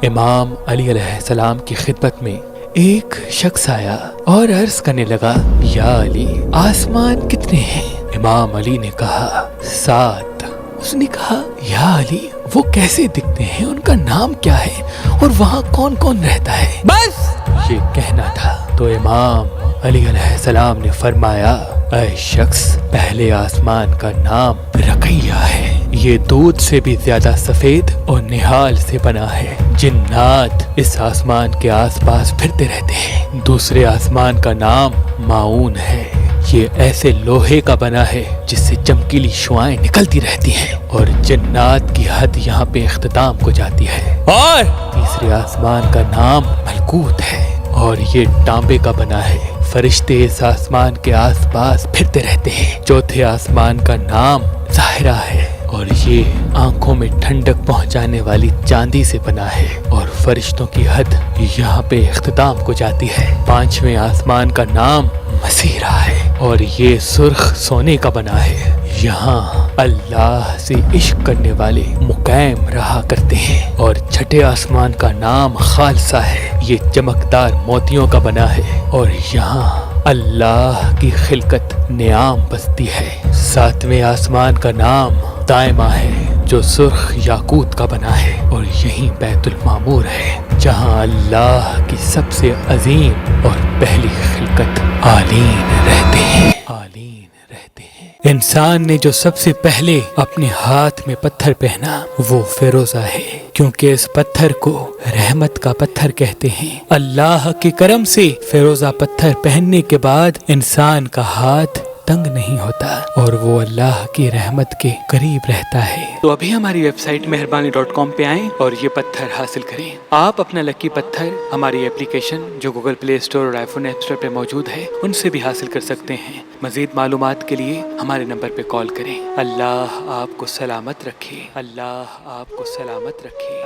امام علی علیہ السلام کی خدمت میں ایک شخص آیا اور عرض کرنے لگا، یا علی آسمان کتنے ہیں؟ امام علی نے کہا 7۔ اس نے کہا، یا علی وہ کیسے دکھتے ہیں، ان کا نام کیا ہے اور وہاں کون کون رہتا ہے؟ بس یہ کہنا تھا تو امام علی علیہ السلام نے فرمایا، اے شخص، پہلے آسمان کا نام رقیہ ہے، یہ دودھ سے بھی زیادہ سفید اور نہال سے بنا ہے، جنات اس آسمان کے آس پاس پھرتے رہتے ہیں۔ دوسرے آسمان کا نام ماؤن ہے، یہ ایسے لوہے کا بنا ہے جس سے چمکیلی شعائیں نکلتی رہتی ہیں، اور جنات کی حد یہاں پہ اختتام کو جاتی ہے۔ اور تیسرے آسمان کا نام ملکوت ہے، اور یہ تانبے کا بنا ہے، فرشتے اس آسمان کے آس پاس پھرتے رہتے ہیں۔ چوتھے آسمان کا نام ظاہرہ ہے، اور یہ آنکھوں میں ٹھنڈک پہنچانے والی چاندی سے بنا ہے، اور فرشتوں کی حد یہاں پہ اختتام کو جاتی ہے۔ پانچویں آسمان کا نام مسیرہ ہے، اور یہ سرخ سونے کا بنا ہے، یہاں اللہ سے عشق کرنے والے مقیم رہا کرتے ہیں۔ اور چھٹے آسمان کا نام خالصہ ہے، یہ چمکدار موتیوں کا بنا ہے، اور یہاں اللہ کی خلقت نعام بستی ہے۔ ساتویں آسمان کا نام دائمہ ہے، جو سرخ یاقوت کا بنا ہے، اور یہیں بیت المعمور ہے، جہاں اللہ کی سب سے عظیم اور پہلی خلقت عالین رہتے ہیں۔ انسان نے جو سب سے پہلے اپنے ہاتھ میں پتھر پہنا وہ فیروزہ ہے، کیونکہ اس پتھر کو رحمت کا پتھر کہتے ہیں۔ اللہ کے کرم سے فیروزہ پتھر پہننے کے بعد انسان کا ہاتھ تنگ نہیں ہوتا، اور وہ اللہ کی رحمت کے قریب رہتا ہے۔ تو ابھی ہماری ویب سائٹ مہربانی.com پہ آئیں اور یہ پتھر حاصل کریں۔ آپ اپنا لکی پتھر ہماری اپلیکیشن جو گوگل پلے اسٹور اور آئی فون ایپ اسٹور پہ موجود ہے ان سے بھی حاصل کر سکتے ہیں۔ مزید معلومات کے لیے ہمارے نمبر پہ کال کریں۔ اللہ آپ کو سلامت رکھے، اللہ آپ کو سلامت رکھے۔